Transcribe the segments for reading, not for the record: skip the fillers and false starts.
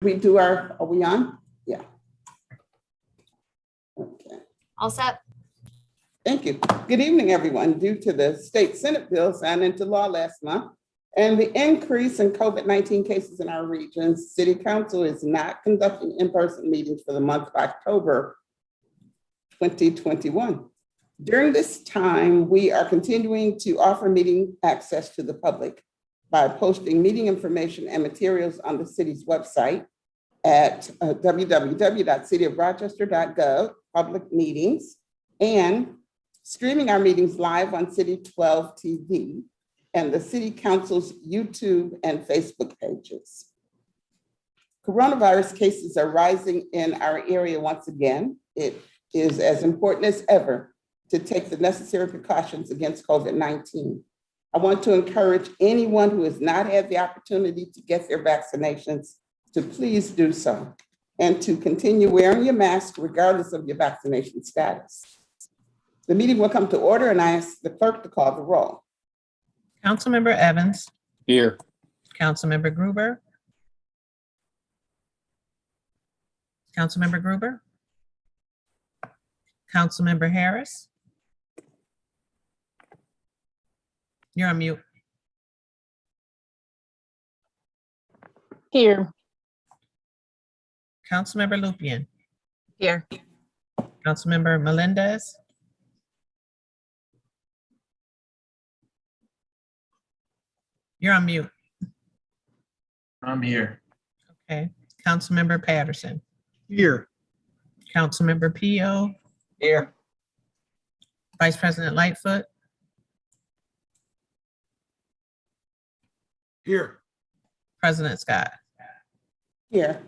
Are we on? Yeah. Okay. All set. Thank you. Good evening, everyone. Due to the state Senate bill signed into law last month and the increase in COVID-19 cases in our region, City Council is not conducting in-person meetings for the month of October 2021. During this time, we are continuing to offer meeting access to the public by posting meeting information and materials on the city's website at www.cityofrochester.gov, public meetings, and streaming our meetings live on City 12 TV and the City Council's YouTube and Facebook pages. Coronavirus cases are rising in our area once again. It is as important as ever to take the necessary precautions against COVID-19. I want to encourage anyone who has not had the opportunity to get their vaccinations to please do so and to continue wearing your mask regardless of your vaccination status. The meeting will come to order and I ask the clerk to call the roll. Councilmember Evans. Here. Councilmember Gruber. Councilmember Gruber. Councilmember Harris. You're on mute. Here. Councilmember Lupian. Here. Councilmember Melendez. You're on mute. I'm here. Okay. Councilmember Patterson. Here. Councilmember Pio. Here. Vice President Lightfoot. Here. President Scott. Here.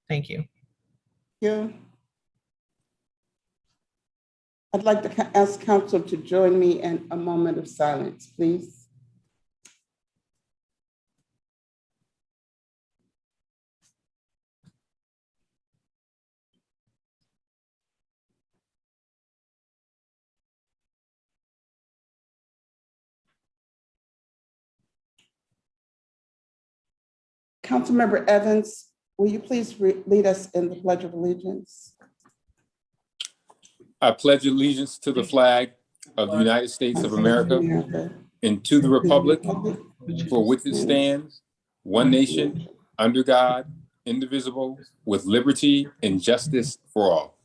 Thank you. You. I'd like to ask council to join me in a moment of silence, please. Councilmember Evans, will you please lead us in the Pledge of Allegiance? I pledge allegiance to the flag of the United States of America and to the republic for which it stands, one nation, under God, indivisible, with liberty and justice for all.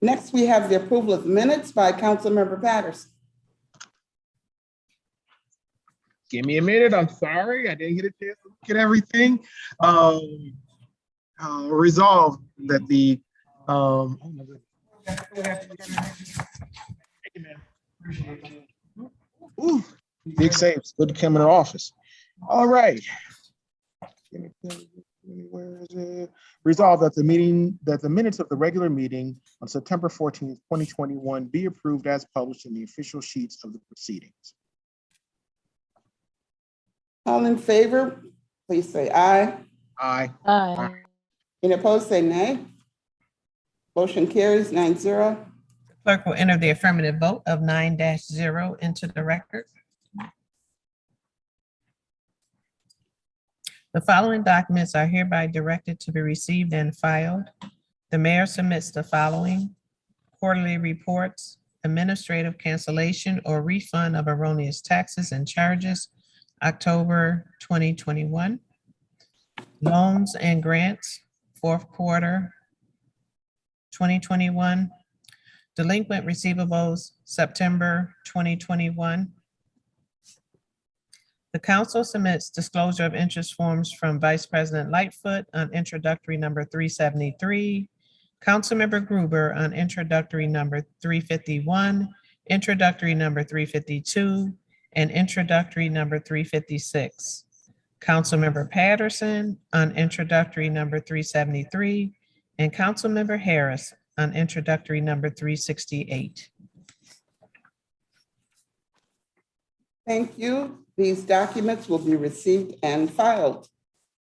Next, we have the approval of minutes by Councilmember Patterson. Give me a minute. I'm sorry. I didn't get a chance to look at everything. Resolved that the ooh, big saves. Good to come in the office. All right. Where is it? Resolved that the minutes of the regular meeting on September 14th, 2021 be approved as published in the official sheets of the proceedings. All in favor, please say aye. Aye. Aye. Any opposed, say nay. Motion carries 9-0. Clerk will enter the affirmative vote of 9-0 into the record. The following documents are hereby directed to be received and filed. The mayor submits the following: quarterly reports, administrative cancellation or refund of erroneous taxes and charges, October 2021. Loans and grants, fourth quarter 2021. Delinquent receivables, September 2021. The council submits disclosure of interest forms from Vice President Lightfoot on introductory number 373, Councilmember Gruber on introductory number 351, introductory number 352, and introductory number 356. Councilmember Patterson on introductory number 373, and Councilmember Harris on introductory number 368. Thank you. These documents will be received and filed.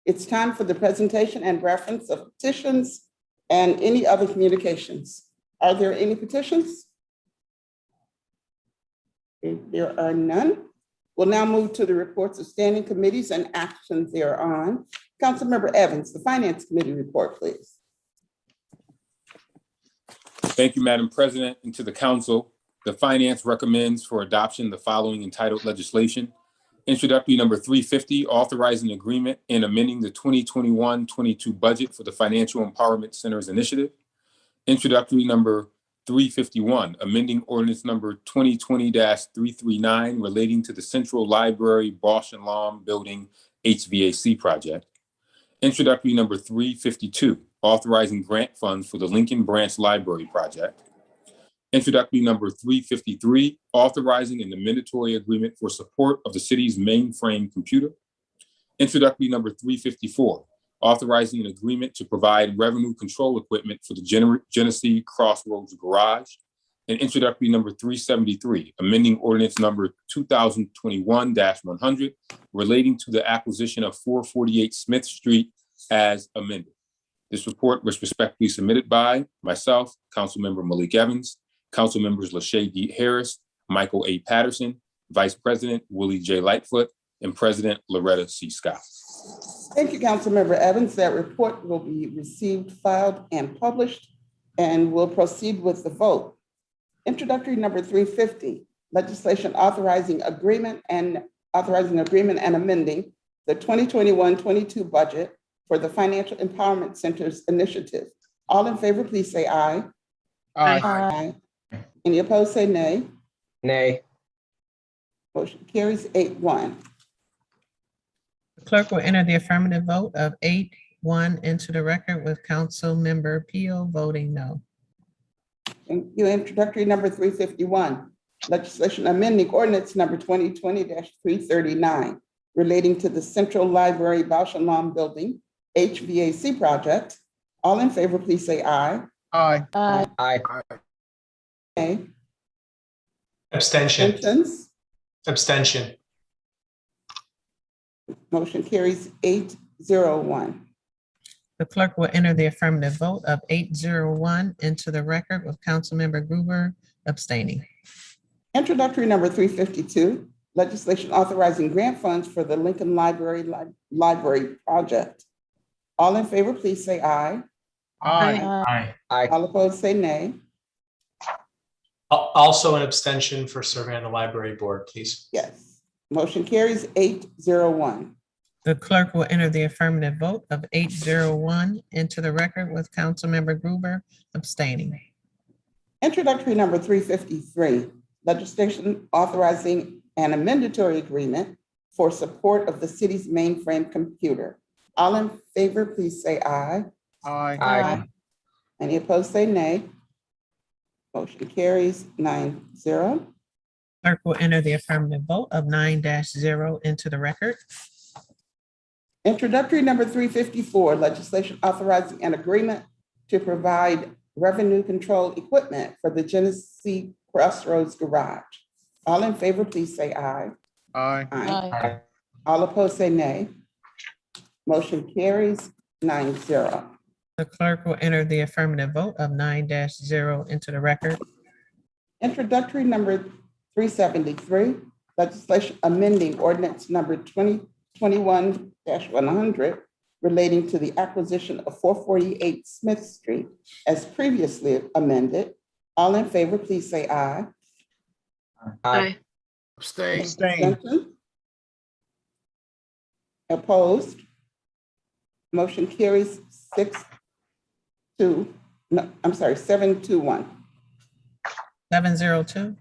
It's time for the presentation and reference of petitions and any other communications. Are there any petitions? If there are none, We'll now move to the reports of standing committees and actions thereon. Councilmember Evans, the Finance Committee report, please. Thank you, Madam President, and to the council. The Finance recommends for adoption the following entitled legislation. Introductory number 350, authorizing agreement and amending the 2021-22 budget for the Financial Empowerment Centers Initiative. Introductory number 351, amending ordinance number 2020-339 relating to the Central Library Bosch and Lomb Building HVAC project. Introductory number 352, authorizing grant funds for the Lincoln Branch Library project. Introductory number 353, authorizing an amendatory agreement for support of the city's mainframe computer. Introductory number 354, authorizing an agreement to provide revenue control equipment for the Genesee Crossroads Garage. And introductory number 373, amending ordinance number 2021-100 relating to the acquisition of 448 Smith Street as amended. This report was respectfully submitted by myself, Councilmember Malik Evans, Council members Lachey D. Harris, Michael A. Patterson, Vice President Willie J. Lightfoot, and President Loretta C. Scott. Thank you, Councilmember Evans. That report will be received, filed, and published, and we'll proceed with the vote. Introductory number 350, legislation authorizing agreement and amending the 2021-22 budget for the Financial Empowerment Centers Initiative. All in favor, please say aye. Aye. Aye. Any opposed, say nay. Nay. Motion carries 8-1. The clerk will enter the affirmative vote of 8-1 into the record with Councilmember Peel voting no. Thank you. Introductory number 351, legislation amending ordinance number 2020-339 relating to the Central Library Bosch and Lomb Building HVAC project. All in favor, please say aye. Aye. Aye. Nay. Abstention. Abstentions? Abstention. Motion carries 8-0-1. The clerk will enter the affirmative vote of 8-0-1 into the record with Councilmember Gruber abstaining. Introductory number 352, legislation authorizing grant funds for the Lincoln Library project. All in favor, please say aye. Aye. Aye. All opposed, say nay. Also an abstention for serving on the library board, please. Yes. Motion carries 8-0-1. The clerk will enter the affirmative vote of 8-0-1 into the record with Councilmember Gruber abstaining. Introductory number 353, legislation authorizing an amendatory agreement for support of the city's mainframe computer. All in favor, please say aye. Aye. Any opposed, say nay. Motion carries 9-0. Clerk will enter the affirmative vote of 9-0 into the record. Introductory number 354, legislation authorizing an agreement to provide revenue control equipment for the Genesee Crossroads Garage. All in favor, please say aye. Aye. All opposed, say nay. Motion carries 9-0. The clerk will enter the affirmative vote of 9-0 into the record. Introductory number 373, legislation amending ordinance number 2021-100 relating to the acquisition of 448 Smith Street as previously amended. All in favor, please say aye. Aye. Abstain. Abstention? Opposed? Motion carries 7-2-1. 7-0-2.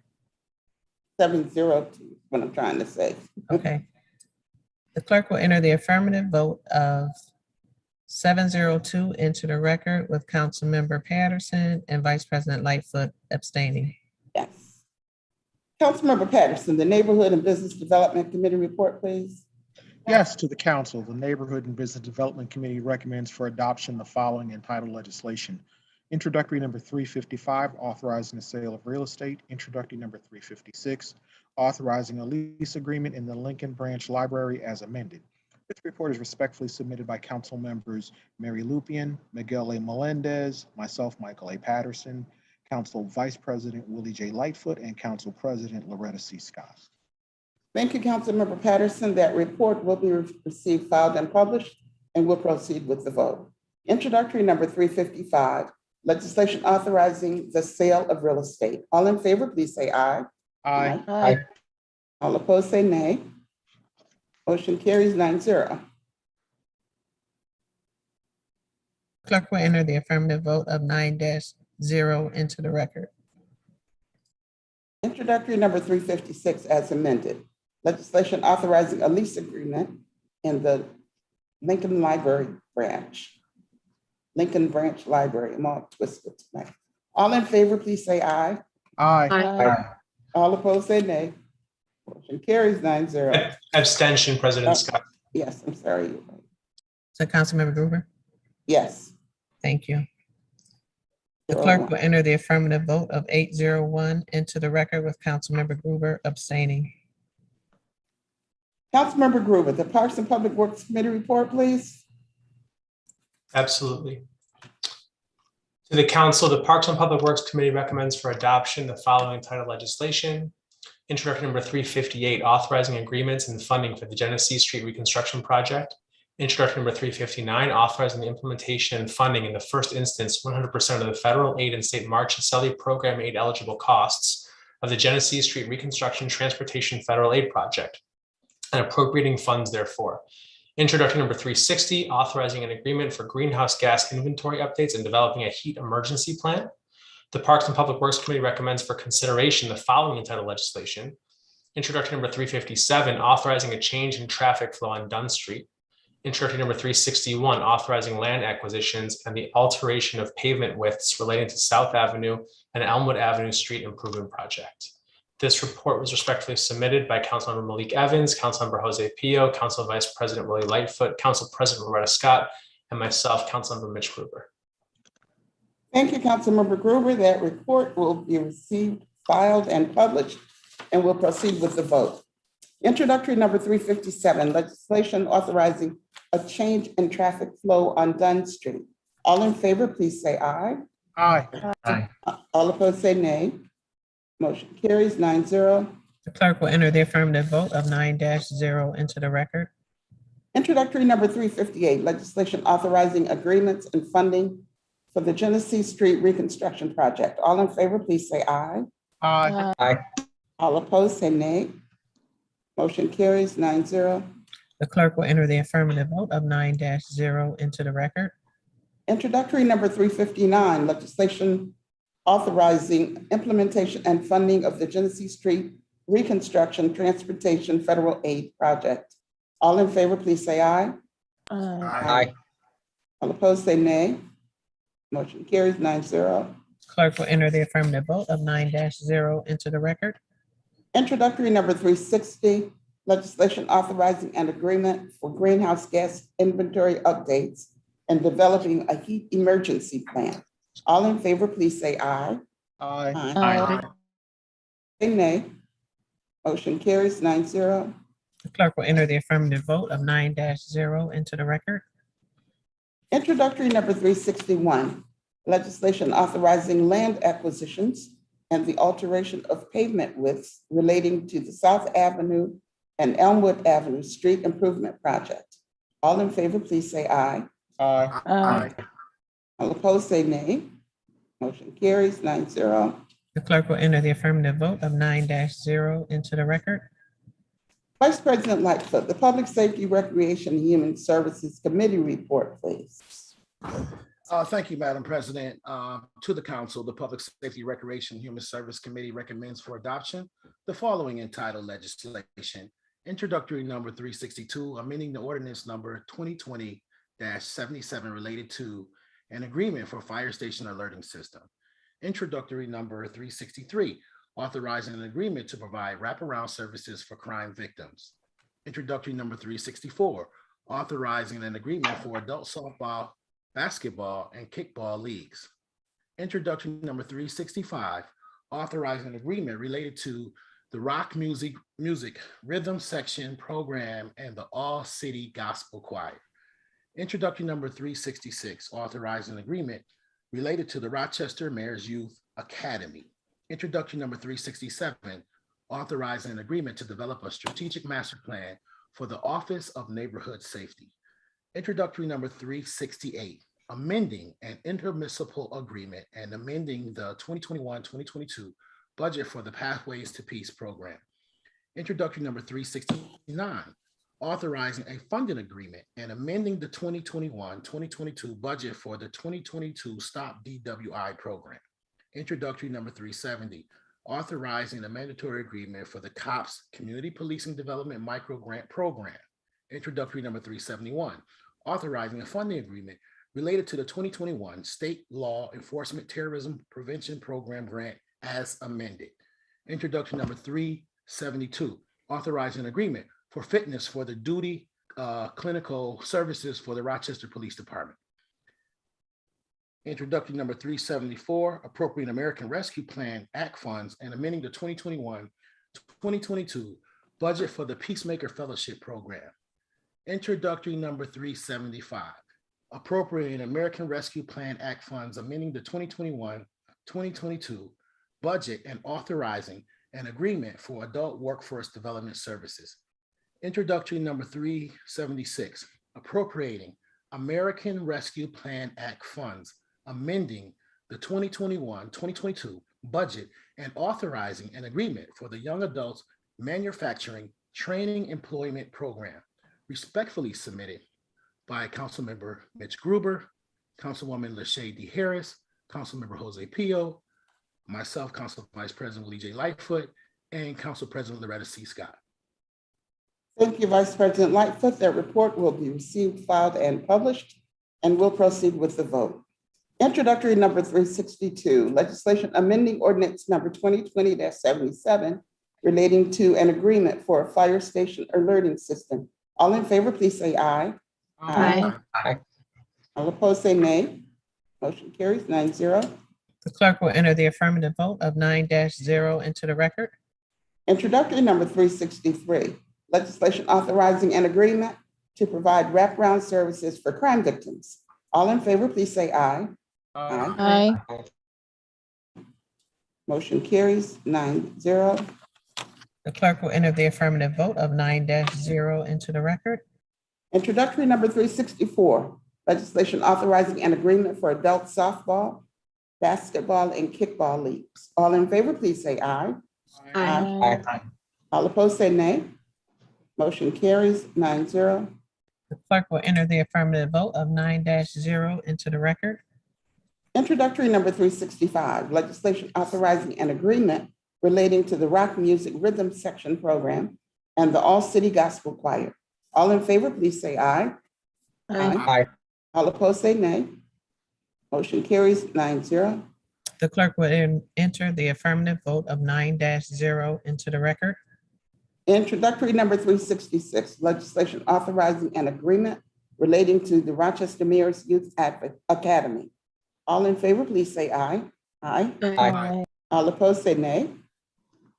7-0-2, what I'm trying to say. Okay. The clerk will enter the affirmative vote of 7-0-2 into the record with Councilmember Patterson and Vice President Lightfoot abstaining. Yes. Councilmember Patterson, the Neighborhood and Business Development Committee report, please. Yes, to the council, the Neighborhood and Business Development Committee recommends for adoption the following entitled legislation. Introductory number 355, authorizing the sale of real estate. Introductory number 356, authorizing a lease agreement in the Lincoln Branch Library as amended. This report is respectfully submitted by council members Mary Lupian, Miguel A. Melendez, myself, Michael A. Patterson, Council Vice President Willie J. Lightfoot, and Council President Loretta C. Scott. Thank you, Councilmember Patterson. That report will be received, filed, and published, and we'll proceed with the vote. Introductory number 355, legislation authorizing the sale of real estate. All in favor, please say aye. Aye. Aye. All opposed, say nay. Motion carries 9-0. Clerk will enter the affirmative vote of 9-0 into the record. Introductory number 356 as amended. Legislation authorizing a lease agreement in the Lincoln Branch Library. I'm all twisted tonight. All in favor, please say aye. Aye. Aye. All opposed, say nay. Motion carries 9-0. Abstention, President Scott. Yes, I'm sorry. You're right. So Councilmember Gruber, Yes. thank you. The clerk will enter the affirmative vote of 801 into the record with Councilmember Gruber abstaining. Councilmember Gruber, the Parks and Public Works Committee report, please. Absolutely. To the council, the Parks and Public Works Committee recommends for adoption the following entitled legislation. Introductory number 358, authorizing agreements and funding for the Genesee Street Reconstruction Project. Introductory number 359, authorizing the implementation and funding in the first instance 100% of the federal aid and state March and Sully program aid eligible costs of the Genesee Street Reconstruction Transportation Federal Aid Project and appropriating funds therefore. Introductory number 360, authorizing an agreement for greenhouse gas inventory updates and developing a heat emergency plan. The Parks and Public Works Committee recommends for consideration the following entitled legislation. Introductory number 357, authorizing a change in traffic flow on Dunn Street. Introductory number 361, authorizing land acquisitions and the alteration of pavement widths relating to South Avenue and Elmwood Avenue Street Improvement Project. This report was respectfully submitted by Councilmember Malik Evans, Councilmember Jose Pio, Council Vice President Willie Lightfoot, Council President Loretta Scott, and myself, Councilmember Mitch Gruber. Thank you, Councilmember Gruber. That report will be received, filed, and published, and we'll proceed with the vote. Introductory number 357, legislation authorizing a change in traffic flow on Dunn Street. All in favor, please say aye. Aye. Aye. All opposed, say nay. Motion carries 9-0. The clerk will enter the affirmative vote of 9-0 into the record. Introductory number 358, legislation authorizing agreements and funding for the Genesee Street Reconstruction Project. All in favor, please say aye. Aye. Aye. All opposed, say nay. Motion carries 9-0. The clerk will enter the affirmative vote of 9-0 into the record. Introductory number 359, legislation authorizing implementation and funding of the Genesee Street Reconstruction Transportation Federal Aid Project. All in favor, please say aye. Aye. All opposed, say nay. Motion carries 9-0. Clerk will enter the affirmative vote of 9-0 into the record. Introductory number 360, legislation authorizing an agreement for greenhouse gas inventory updates and developing a heat emergency plan. All in favor, please say aye. Aye. Aye. Say nay. Motion carries 9-0. The clerk will enter the affirmative vote of 9-0 into the record. Introductory number 361, legislation authorizing land acquisitions and the alteration of pavement widths relating to the South Avenue and Elmwood Avenue Street Improvement Project. All in favor, please say aye. Aye. Aye. All opposed, say nay. Motion carries 9-0. The clerk will enter the affirmative vote of 9-0 into the record. Vice President Lightfoot, the Public Safety, Recreation, and Human Services Committee report, please. Thank you, Madam President. To the council, the Public Safety, Recreation, and Human Service Committee recommends for adoption the following entitled legislation. Introductory number 362, amending the ordinance number 2020-77 related to an agreement for fire station alerting system. Introductory number 363, authorizing an agreement to provide wraparound services for crime victims. Introductory number 364, authorizing an agreement for adult softball, basketball, and kickball leagues. Introductory number 365, authorizing an agreement related to the rock music rhythm section program and the All City Gospel Choir. Introductory number 366, authorizing an agreement related to the Rochester Mayor's Youth Academy. Introductory number 367, authorizing an agreement to develop a strategic master plan for the Office of Neighborhood Safety. Introductory number 368, amending an intermunicipal agreement and amending the 2021-2022 budget for the Pathways to Peace program. Introductory number 369, authorizing a funding agreement and amending the 2021-2022 budget for the 2022 Stop DWI program. Introductory number 370, authorizing a mandatory agreement for the COPS Community Policing Development Micro Grant Program. Introductory number 371, authorizing a funding agreement related to the 2021 State Law Enforcement Terrorism Prevention Program grant as amended. Introduction number 372, authorizing an agreement for fitness for the duty clinical services for the Rochester Police Department. Introductory number 374, appropriating American Rescue Plan Act funds and amending the 2021-2022 budget for the Peacemaker Fellowship Program. Introductory number 375, appropriating American Rescue Plan Act funds, amending the 2021-2022 budget and authorizing an agreement for adult workforce development services. Introductory number 376, appropriating American Rescue Plan Act funds, amending the 2021-2022 budget and authorizing an agreement for the Young Adults Manufacturing Training Employment Program, respectfully submitted by Councilmember Mitch Gruber, Councilwoman LaShaye D. Harris, Councilmember Jose Pio, myself, Council Vice President Willie J. Lightfoot, and Council President Loretta C. Scott. Thank you, Vice President Lightfoot. That report will be received, filed, and published, and we'll proceed with the vote. Introductory number 362, legislation amending ordinance number 2020-77 relating to an agreement for a fire station alerting system. All in favor, please say aye. Aye. Aye. All opposed, say nay. Motion carries 9-0. The clerk will enter the affirmative vote of 9-0 into the record. Introductory number 363, legislation authorizing an agreement to provide wraparound services for crime victims. All in favor, please say aye. Aye. Motion carries 9-0. The clerk will enter the affirmative vote of 9-0 into the record. Introductory number 364, legislation authorizing an agreement for adult softball, basketball, and kickball leagues. All in favor, please say aye. Aye. Aye. All opposed, say nay. Motion carries 9-0. The clerk will enter the affirmative vote of 9-0 into the record. Introductory number 365, legislation authorizing an agreement relating to the rock music rhythm section program and the All City Gospel Choir. All in favor, please say aye. Aye. All opposed, say nay. Motion carries 9-0. The clerk will enter the affirmative vote of 9-0 into the record. Introductory number 366, legislation authorizing an agreement relating to the Rochester Mayor's Youth Academy. All in favor, please say aye. Aye. Aye. All opposed, say nay.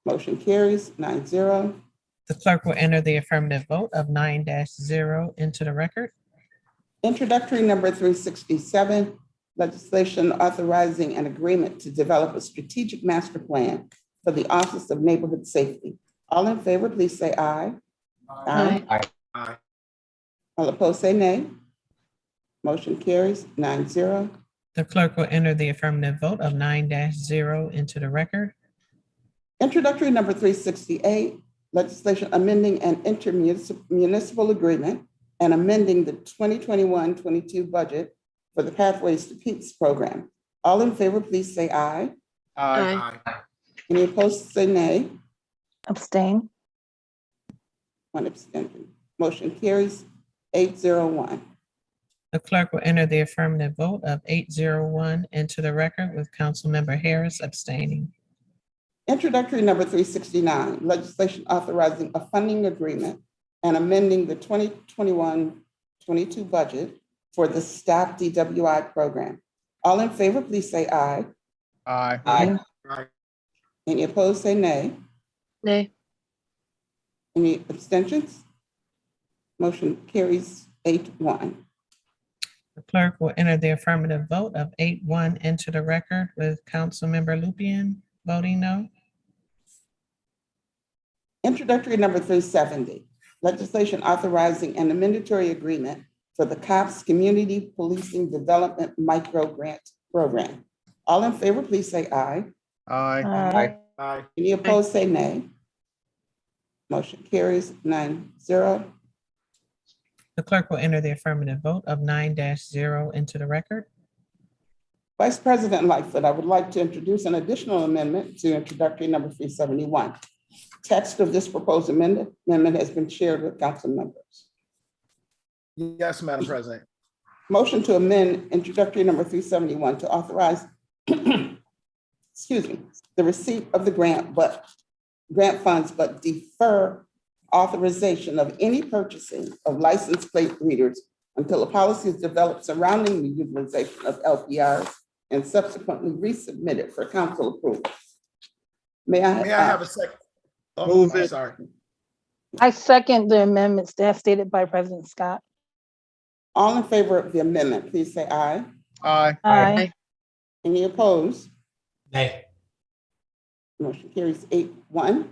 Motion carries 9-0. The clerk will enter the affirmative vote of 9-0 into the record. Introductory number 367, legislation authorizing an agreement to develop a strategic master plan for the Office of Neighborhood Safety. All in favor, please say aye. Aye. Aye. All opposed, say nay. Motion carries 9-0. The clerk will enter the affirmative vote of 9-0 into the record. Introductory number 368, legislation amending an intermunicipal agreement and amending the 2021-22 budget for the Pathways to Peace program. All in favor, please say aye. Aye. Any opposed, say nay. Abstain. One abstention. Motion carries 801. The clerk will enter the affirmative vote of 801 into the record with Councilmember Harris abstaining. Introductory number 369, legislation authorizing a funding agreement and amending the 2021-22 budget for the Stop DWI program. All in favor, please say aye. Aye. Aye. Any opposed, say nay. Nay. Any abstentions? Motion carries 8-1. The clerk will enter the affirmative vote of 8-1 into the record with Councilmember Lupien voting no. Introductory number 370, legislation authorizing an amendatory agreement for the COPS Community Policing Development Micro Grant Program. All in favor, please say aye. Aye. Aye. Any opposed, say nay. Motion carries 9-0. The clerk will enter the affirmative vote of 9-0 into the record. Vice President Lightfoot, I would like to introduce an additional amendment to introductory number 371. Text of this proposed amendment has been shared with council members. Yes, Madam President. Motion to amend introductory number 371 to authorize, excuse me, the receipt of the grant funds, but defer authorization of any purchasing of license plate readers until a policy is developed surrounding the utilization of LPRs and subsequently resubmitted for council approval. May I have a second? Oh, Move I'm it. sorry. I second the amendments as stated by President Scott. All in favor of the amendment, please say aye. Aye. Aye. Any opposed? Nay. Motion carries 8-1.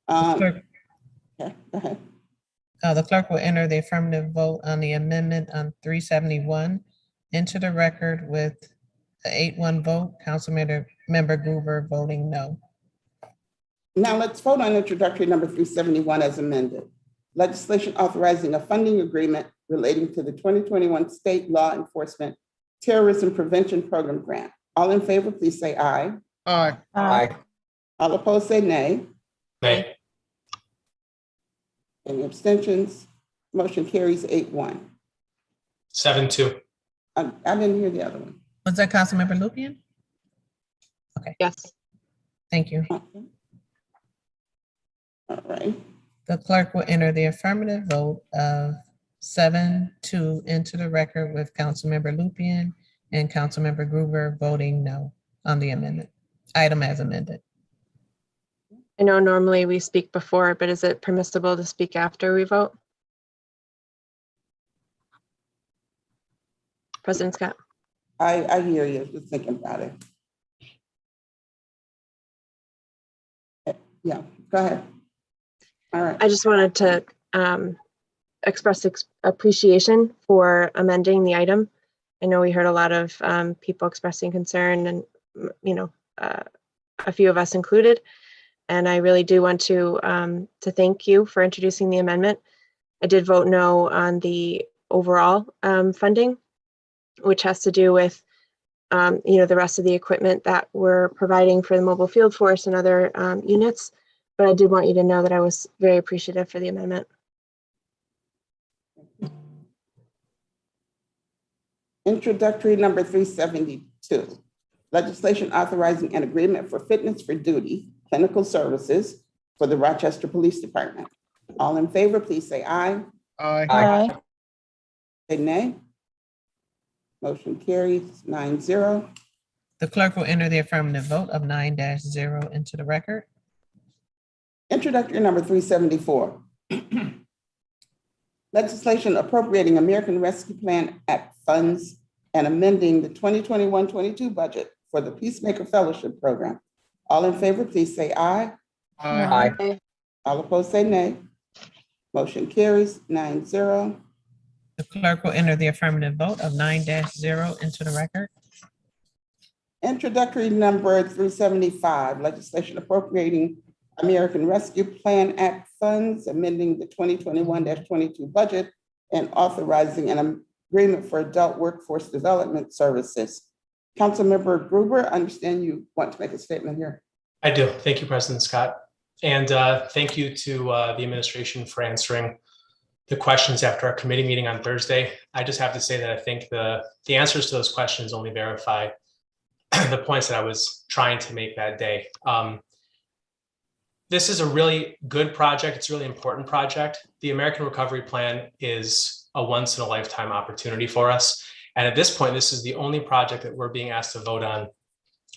Clerk- Okay, go ahead. The clerk will enter the affirmative vote on the amendment on 371 into the record with the 8-1 vote, Councilmember Gruber voting no. Now let's vote on introductory number 371 as amended. Legislation authorizing a funding agreement relating to the 2021 State Law Enforcement Terrorism Prevention Program grant. All in favor, please say aye. Aye. Aye. All opposed, say nay. Nay. Any abstentions? Motion carries 8-1. 7-2. I didn't hear the other one. Was that Councilmember Lupian? Yes. Thank you. Okay. All right. The clerk will enter the affirmative vote of 7-2 into the record with Councilmember Lupian and Councilmember Gruber voting no on the amendment, item as amended. I know normally we speak before, but is it permissible to speak after we vote? President Scott? I hear you. Just thinking about it. Yeah, go ahead. All right. I just wanted to express appreciation for amending the item. I know we heard a lot of people expressing concern and, a few of us included. And I really do want to thank you for introducing the amendment. I did vote no on the overall funding, which has to do with, the rest of the equipment that we're providing for the mobile field force and other units. But I did want you to know that I was very appreciative for the amendment. Introductory number 372, legislation authorizing an agreement for fitness for duty clinical services for the Rochester Police Department. All in favor, please say aye. Aye. Aye. Say nay. Motion carries 9-0. The clerk will enter the affirmative vote of 9-0 into the record. Introductory number 374. Legislation appropriating American Rescue Plan Act funds and amending the 2021-22 budget for the Peacemaker Fellowship Program. All in favor, please say aye. Aye. All opposed, say nay. Motion carries 9-0. The clerk will enter the affirmative vote of 9-0 into the record. Introductory number 375, legislation appropriating American Rescue Plan Act funds, amending the 2021-22 budget, and authorizing an agreement for adult workforce development services. Councilmember Gruber, I understand you want to make a statement here. I do. Thank you, President Scott. And thank you to the administration for answering the questions after our committee meeting on Thursday. I just have to say that I think the answers to those questions only verify the points that I was trying to make that day. This is a really good project. It's a really important project. The American Recovery Plan is a once in a lifetime opportunity for us. And at this point, this is the only project that we're being asked to vote on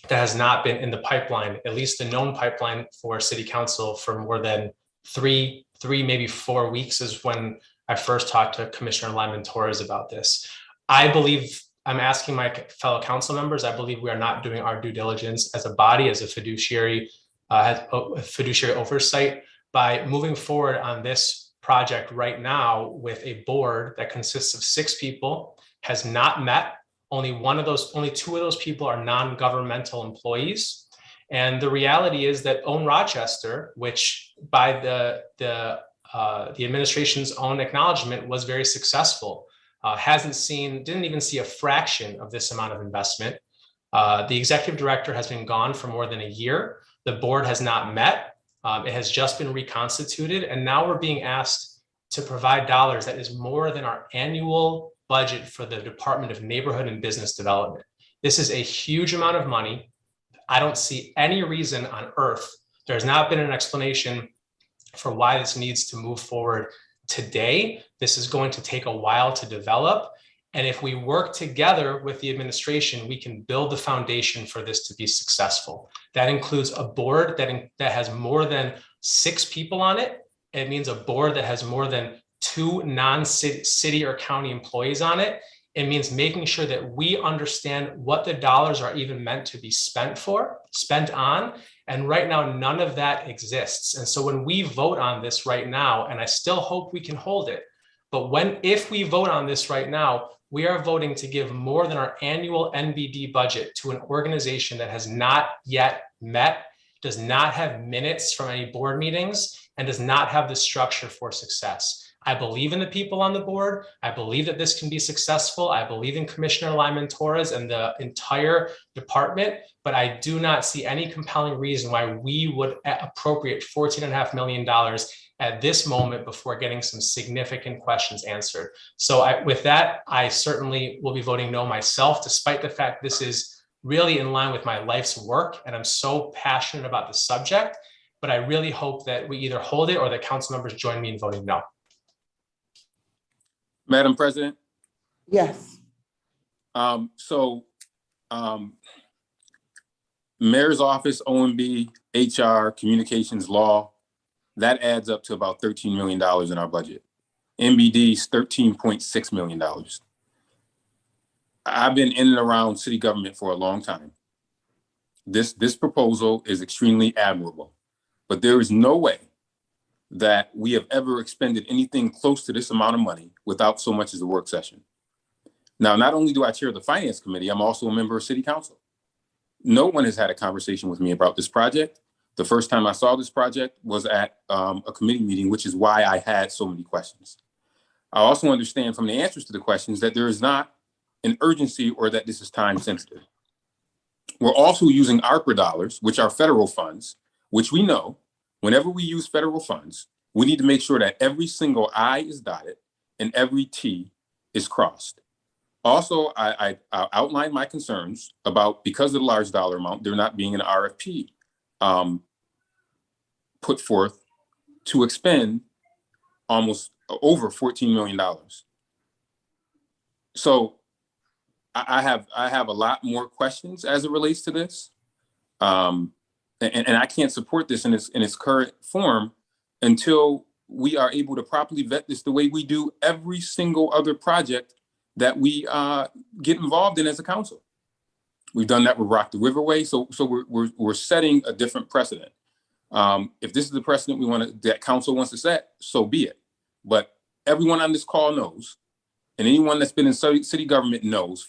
that has not been in the pipeline, at least the known pipeline for City Council for more than three, maybe 4 weeks is when I first talked to Commissioner Lyman Torres about this. I believe, I'm asking my fellow council members, I believe we are not doing our due diligence as a body, as a fiduciary has fiduciary oversight. By moving forward on this project right now with a board that consists of 6 people, has not met. Only two of those people are non-governmental employees. And the reality is that Own Rochester, which by the administration's own acknowledgement was very successful, didn't even see a fraction of this amount of investment. The executive director has been gone for more than a year. The board has not met. It has just been reconstituted, and now we're being asked to provide dollars that is more than our annual budget for the Department of Neighborhood and Business Development. This is a huge amount of money. I don't see any reason on earth. There's not been an explanation for why this needs to move forward today. This is going to take a while to develop. And if we work together with the administration, we can build the foundation for this to be successful. That includes a board that has more than 6 people on it. It means a board that has more than 2 non-city or county employees on it. It means making sure that we understand what the dollars are even meant to be spent on. And right now, none of that exists. And so when we vote on this right now, and I still hope we can hold it, but if we vote on this right now, we are voting to give more than our annual NBD budget to an organization that has not yet met, does not have minutes from any board meetings, and does not have the structure for success. I believe in the people on the board. I believe that this can be successful. I believe in Commissioner Lyman Torres and the entire department, but I do not see any compelling reason why we would appropriate $14.5 million at this moment before getting some significant questions answered. So with that, I certainly will be voting no myself, despite the fact this is really in line with my life's work, and I'm so passionate about the subject, but I really hope that we either hold it or that council members join me in voting no. Madam President? Yes. Mayor's office, OMB, HR, communications, law, that adds up to about $13 million in our budget. MBD's $13.6 million. I've been in and around city government for a long time. This proposal is extremely admirable, but there is no way that we have ever expended anything close to this amount of money without so much as a work session. Now, not only do I chair the finance committee, I'm also a member of city council. No one has had a conversation with me about this project. The first time I saw this project was at a committee meeting, which is why I had so many questions. I also understand from the answers to the questions that there is not an urgency or that this is time sensitive. We're also using ARPA dollars, which are federal funds, which we know whenever we use federal funds, we need to make sure that every single I is dotted and every T is crossed. Also, I outlined my concerns about, because of the large dollar amount, there not being an RFP put forth to expend almost over $14 million. So I have a lot more questions as it relates to this. And I can't support this in its current form until we are able to properly vet this the way we do every single other project that we get involved in as a council. We've done that with Rock the Riverway, so we're setting a different precedent. If this is the precedent that council wants to set, so be it. But everyone on this call knows, and anyone that's been in city government knows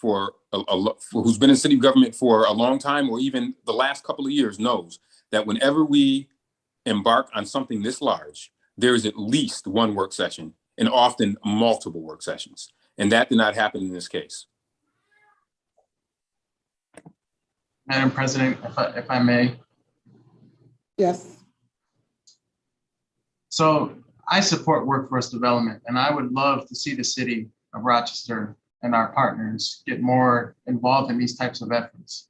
who's been in city government for a long time, or even the last couple of years, knows that whenever we embark on something this large, there is at least one work session and often multiple work sessions. And that did not happen in this case. Madam President, if I may. Yes. So I support workforce development, and I would love to see the city of Rochester and our partners get more involved in these types of efforts.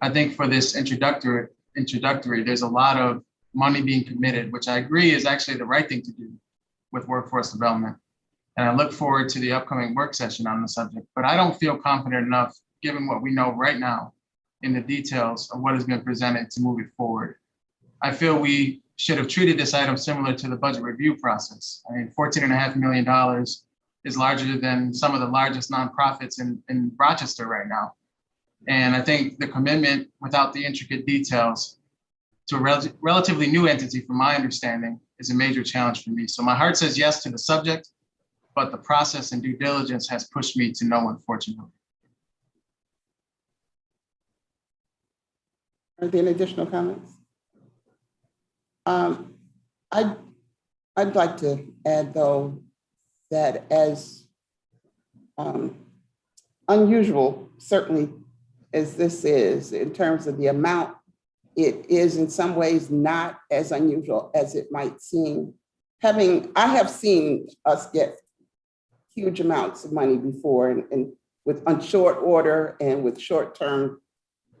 I think for this introductory, there's a lot of money being committed, which I agree is actually the right thing to do with workforce development. And I look forward to the upcoming work session on the subject, but I don't feel confident enough, given what we know right now in the details of what has been presented, to move it forward. I feel we should have treated this item similar to the budget review process. I mean, $14.5 million is larger than some of the largest nonprofits in Rochester right now. And I think the commitment without the intricate details to a relatively new entity, from my understanding, is a major challenge for me. So my heart says yes to the subject, but the process and due diligence has pushed me to no, unfortunately. Are there any additional comments? I'd like to add, though, that as unusual, certainly as this is, in terms of the amount, it is in some ways not as unusual as it might seem. I have seen us get huge amounts of money before, and on short order and with short-term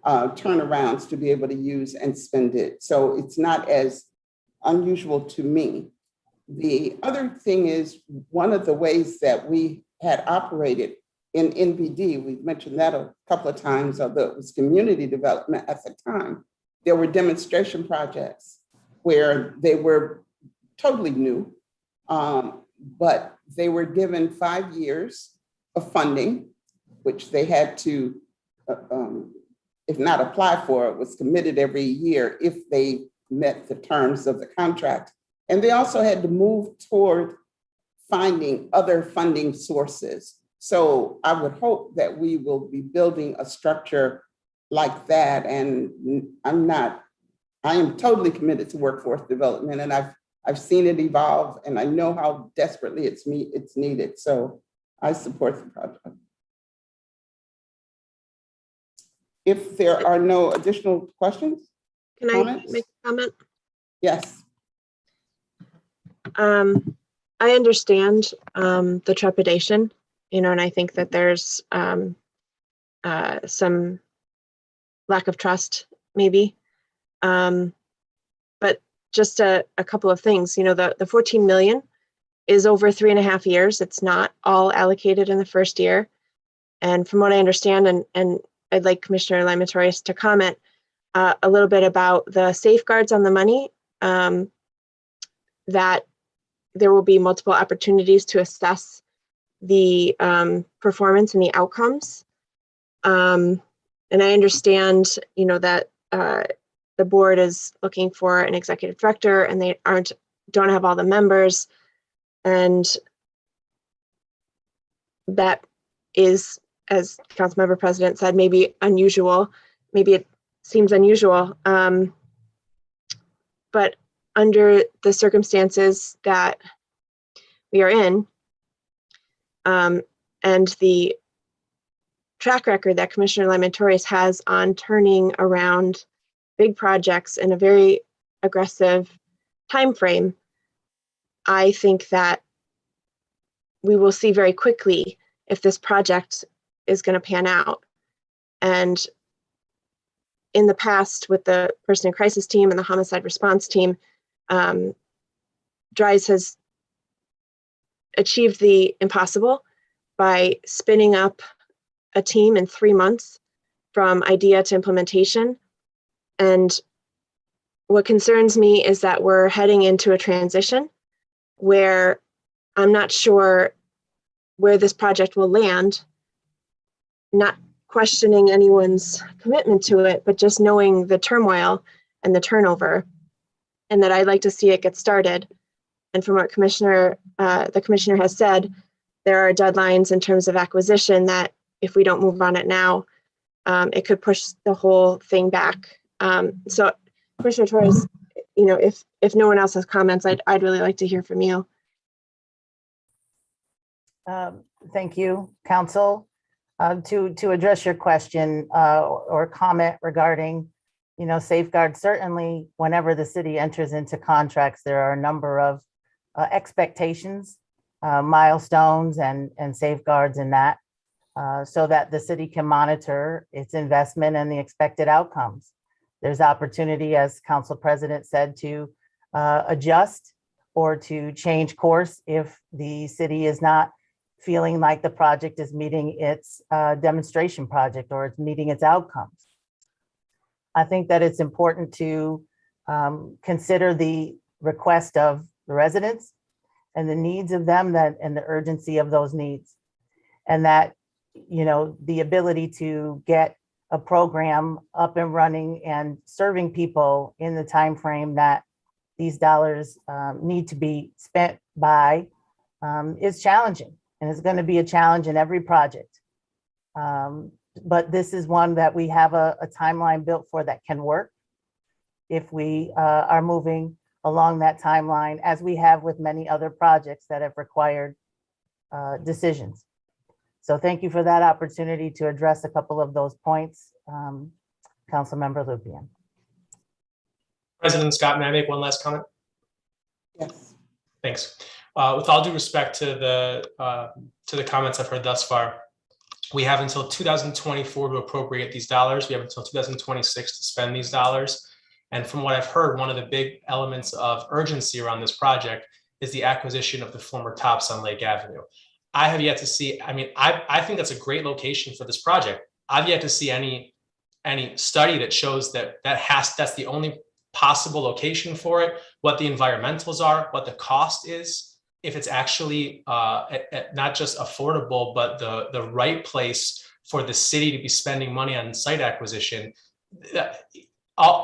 turnarounds to be able to use and spend it. So it's not as unusual to me. The other thing is, one of the ways that we had operated in NBD, we've mentioned that a couple of times, although it was community development at the time, there were demonstration projects where they were totally new, but they were given 5 years of funding, which they had to, if not apply for, it was committed every year if they met the terms of the contract. And they also had to move toward finding other funding sources. So I would hope that we will be building a structure like that. And I am totally committed to workforce development, and I've seen it evolve, and I know how desperately it's needed. So I support the project. If there are no additional questions? Can comments? I make a comment? Yes. I understand the trepidation, and I think that there's some lack of trust, maybe. But just a couple of things, the 14 million is over 3.5 years. It's not all allocated in the first year. And from what I understand, and I'd like Commissioner Lamatorius to comment a little bit about the safeguards on the money, that there will be multiple opportunities to assess the performance and the outcomes. And I understand, that the board is looking for an executive director, and they don't have all the members, and that is, as Councilmember President said, maybe unusual. Maybe it seems unusual, but under the circumstances that we are in, and the track record that Commissioner Lamatorius has on turning around big projects in a very aggressive time frame, I think that we will see very quickly if this project is going to pan out. And in the past, with the person in crisis team and the homicide response team, DRISE has achieved the impossible by spinning up a team in 3 months from idea to implementation. And what concerns me is that we're heading into a transition where I'm not sure where this project will land, not questioning anyone's commitment to it, but just knowing the turmoil and the turnover, and that I'd like to see it get started. And from what the commissioner has said, there are deadlines in terms of acquisition that if we don't move on it now, it could push the whole thing back. So Commissioner Torres, if no one else has comments, I'd really like to hear from you. Thank you, Council. To address your question or comment regarding, safeguards, certainly whenever the city enters into contracts, there are a number of expectations, milestones, and safeguards in that, so that the city can monitor its investment and the expected outcomes. There's opportunity, as Council President said, to adjust or to change course if the city is not feeling like the project is meeting its demonstration project or it's meeting its outcomes. I think that it's important to consider the request of the residents and the needs of them, and the urgency of those needs, and that the ability to get a program up and running and serving people in the time frame that these dollars need to be spent by is challenging, and it's going to be a challenge in every project. But this is one that we have a timeline built for that can work if we are moving along that timeline, as we have with many other projects that have required decisions. So thank you for that opportunity to address a couple of those points, Councilmember Lupien. President Scott, may I make one last comment? Yes. Thanks. With all due respect to the comments I've heard thus far, we have until 2024 to appropriate these dollars. We have until 2026 to spend these dollars. And from what I've heard, one of the big elements of urgency around this project is the acquisition of the former Tops on Lake Avenue. I have yet to see, I mean, I think that's a great location for this project. I've yet to see any study that shows that's the only possible location for it, what the environmentals are, what the cost is, if it's actually not just affordable, but the right place for the city to be spending money on site acquisition.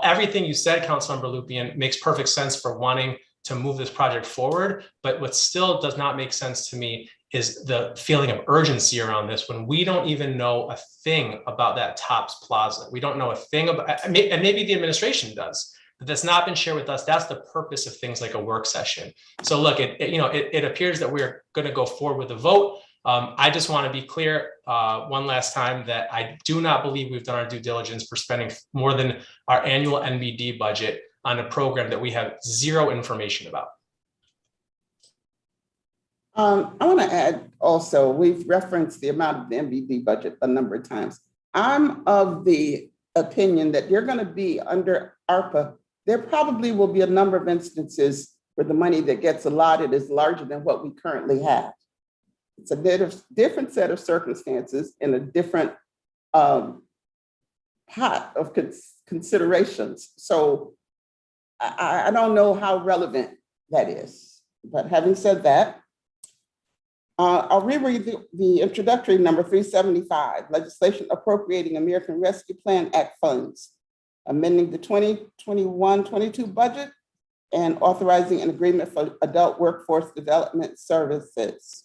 Everything you said, Councilmember Lupien, makes perfect sense for wanting to move this project forward. But what still does not make sense to me is the feeling of urgency around this when we don't even know a thing about that Tops Plaza. We don't know a thing about, and maybe the administration does, but that's not been shared with us. That's the purpose of things like a work session. So look, it appears that we're going to go forward with a vote. I just want to be clear one last time that I do not believe we've done our due diligence for spending more than our annual NBD budget on a program that we have zero information about. I want to add also, we've referenced the amount of the NBD budget a number of times. I'm of the opinion that you're going to be under ARPA. There probably will be a number of instances where the money that gets allotted is larger than what we currently have. It's a different set of circumstances and a different pot of considerations. So I don't know how relevant that is. But having said that, I'll reread the introductory number 375, legislation appropriating American Rescue Plan Act funds, amending the 2021-22 budget and authorizing an agreement for adult workforce development services.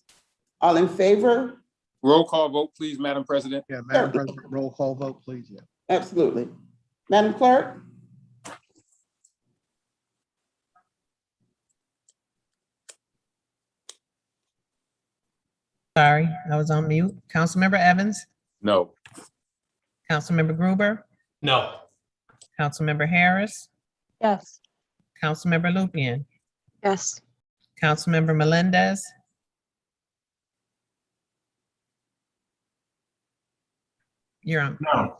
All in favor? Roll call vote, please, Madam President. Yeah, Madam President, roll call vote, please. Yeah. Absolutely. Madam Clerk? Sorry, I was on mute. Councilmember Evans, No. Councilmember Gruber, No. Councilmember Harris, Yes. Councilmember Lupien, Yes. Councilmember Melendez, you're on. No.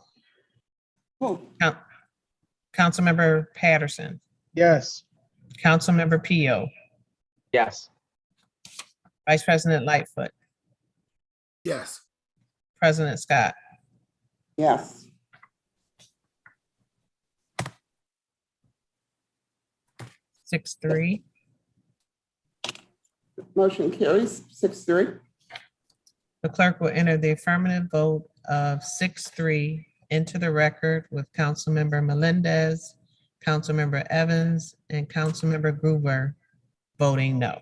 Oh, Councilmember Patterson, Yes. Councilmember Pio, Yes. Vice President Lightfoot, Yes. President Scott. yes. Six, three. Motion carries 6-3. The clerk will enter the affirmative vote of 6-3 into the record with Councilmember Melendez, Councilmember Evans, and Councilmember Gruber voting no.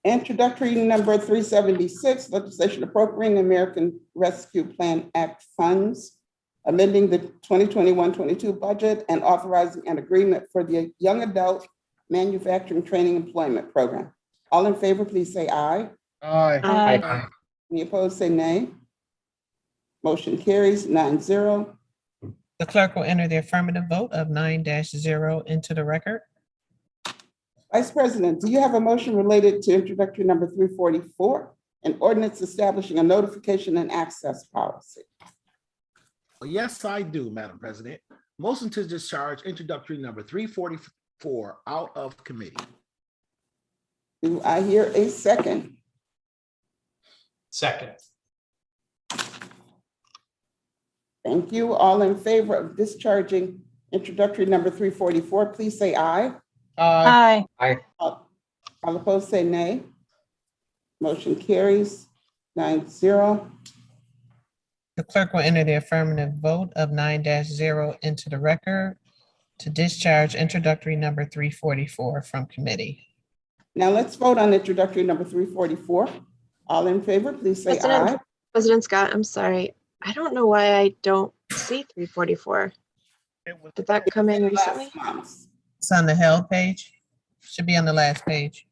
Introductory number 376, legislation appropriating American Rescue Plan Act funds, amending the 2021-22 budget and authorizing an agreement for the Young Adult Manufacturing Training Employment Program. All in favor, please say aye. Aye. Aye. Any opposed, say nay. Motion carries 9-0. The clerk will enter the affirmative vote of 9-0 into the record. Vice President, do you have a motion related to introductory number 344, an ordinance establishing a notification and access policy? Well, yes, I do, Madam President. Motion to discharge introductory number 344 out of committee. Do I hear a second? Second. Thank you. All in favor of discharging introductory number 344, please say aye. Aye. Aye. All opposed, say nay. Motion carries 9-0. The clerk will enter the affirmative vote of 9-0 into the record to discharge introductory number 344 from committee. Now let's vote on introductory number 344. All in favor, please say aye. President Scott, I'm sorry. I don't know why I don't see 344. Did that come in recently? Last month. It's on the held page. Should be on the last page.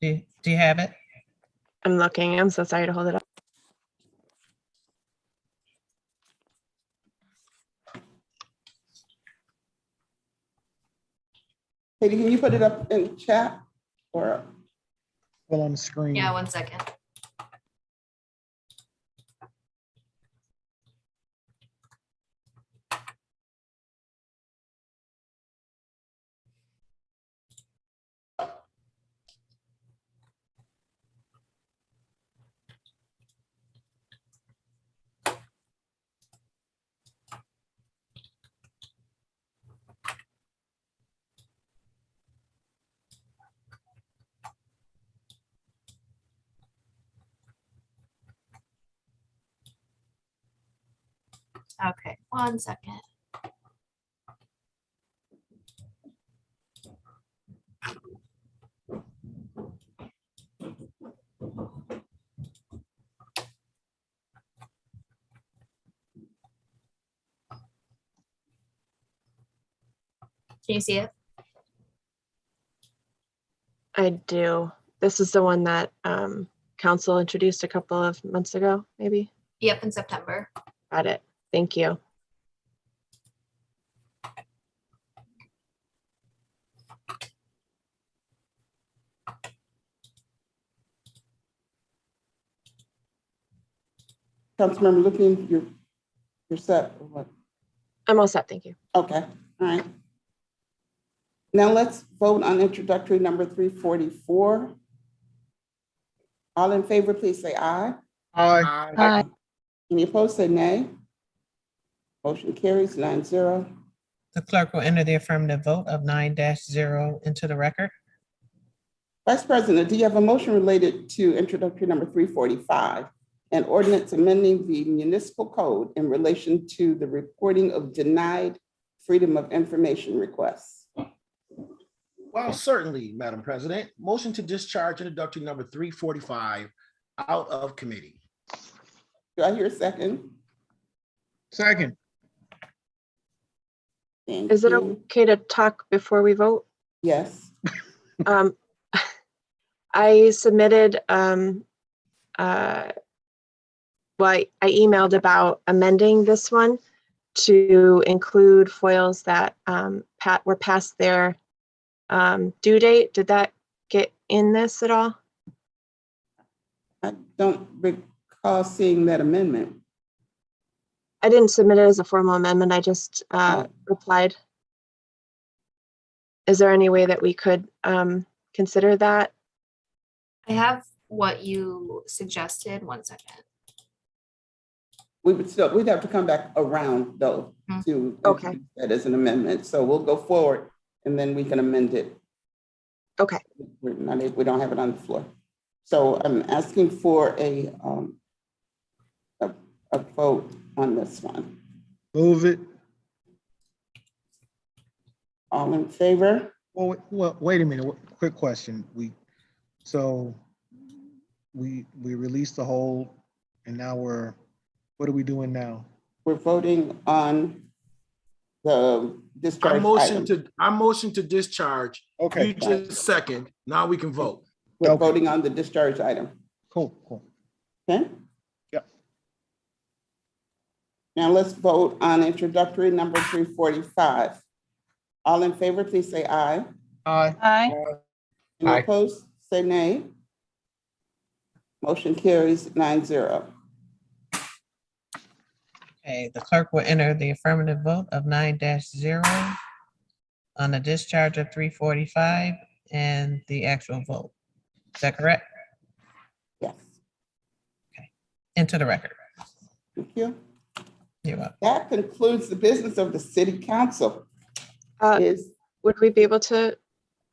Do you have it? I'm looking. I'm so sorry to hold it up. Katie, can you put it up in chat or? Well, on the screen. Yeah, 1 second. Okay, 1 second. Can you see it? I do. This is the one that council introduced a couple of months ago, maybe. Yep, in September. Got it. Thank you. Councilmember looking, you're set or what? I'm all set. Thank you. Okay, all right. Now let's vote on introductory number 344. All in favor, please say aye. Aye. Aye. Any opposed, say nay. Motion carries 9-0. The clerk will enter the affirmative vote of 9-0 into the record. Vice President, do you have a motion related to introductory number 345, an ordinance amending the municipal code in relation to the reporting of denied freedom of information requests? Well, certainly, Madam President. Motion to discharge introductory number 345 out of committee. Do I hear a second? Second. Thank Is it you. okay to talk before we vote? Yes. I submitted, well, I emailed about amending this one to include foils that were past their due date. Did that get in this at all? I don't recall seeing that amendment. I didn't submit it as a formal amendment. I just replied. Is there any way that we could consider that? I have what you suggested. 1 second. We'd have to come back around though to Okay. that as an amendment. So we'll go forward and then we can amend it. Okay. We don't have it on the floor. So I'm asking for a vote on this one. Move it. All in favor? Well, wait a minute. Quick question. We released the whole, and now what are we doing now? We're voting on the discharge I motion to discharge. Okay. You just second. Now we can vote. We're Okay. voting on the discharge item. Cool. Okay? Yep. Now let's vote on introductory number 345. All in favor, please say aye. Aye. Aye. Any Aye. opposed, say nay. Motion carries 9-0. Okay, the clerk will enter the affirmative vote of 9-0 on the discharge of 345 and the actual vote. Is that correct? Yes, Into the record. thank you. You're welcome. That concludes the business of the city council. is Would we be able to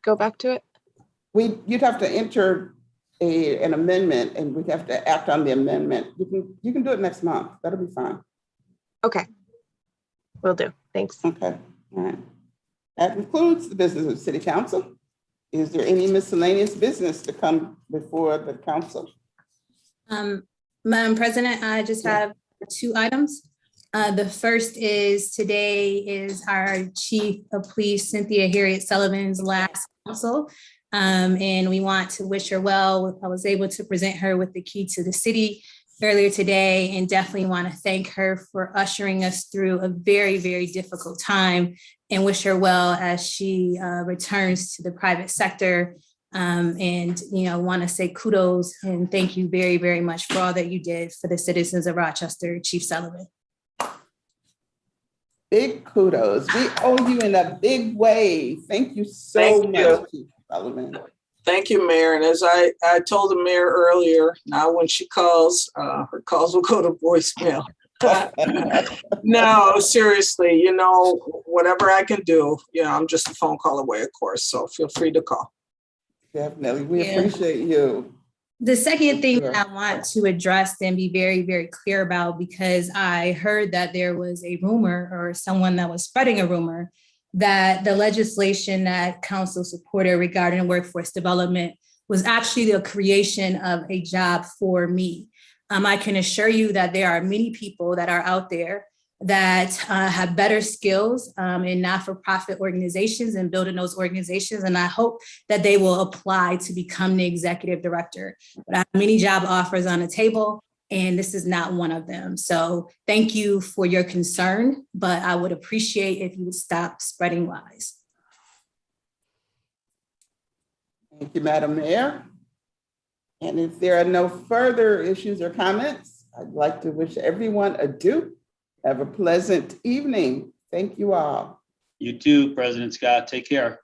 go back to it? you'd have to enter an amendment and we'd have to act on the amendment. You can do it next month. That'll be fine. Okay. Will do. Thanks. Okay, all right. That concludes the business of the city council. Is there any miscellaneous business to come before the council? Madam President, I just have 2 items. The first is today is our Chief of Police, Cynthia Harriet Sullivan's last council. And we want to wish her well. I was able to present her with the key to the city earlier today and definitely want to thank her for ushering us through a very, very difficult time and wish her well as she returns to the private sector. And, want to say kudos and thank you very, very much for all that you did for the citizens of Rochester, Chief Sullivan. Big kudos. We owe you in a big way. Thank you so much, Chief Sullivan. Thank you, Mayor. And as I told the mayor earlier, now when she calls, her calls will go to voicemail. No, seriously, whatever I can do, I'm just a phone call away, of course. So feel free to call. Definitely. We appreciate you. The second thing that I want to address and be very, very clear about, because I heard that there was a rumor or someone that was spreading a rumor that the legislation that council supported regarding workforce development was actually the creation of a job for me. I can assure you that there are many people that are out there that have better skills in not-for-profit organizations and building those organizations. And I hope that they will apply to become the executive director. But I have many job offers on the table, and this is not one of them. So thank you for your concern, but I would appreciate if you would stop spreading lies. Thank you, Madam Mayor. And if there are no further issues or comments, I'd like to wish everyone adieu. Have a pleasant evening. Thank you all. You too, President Scott. Take care.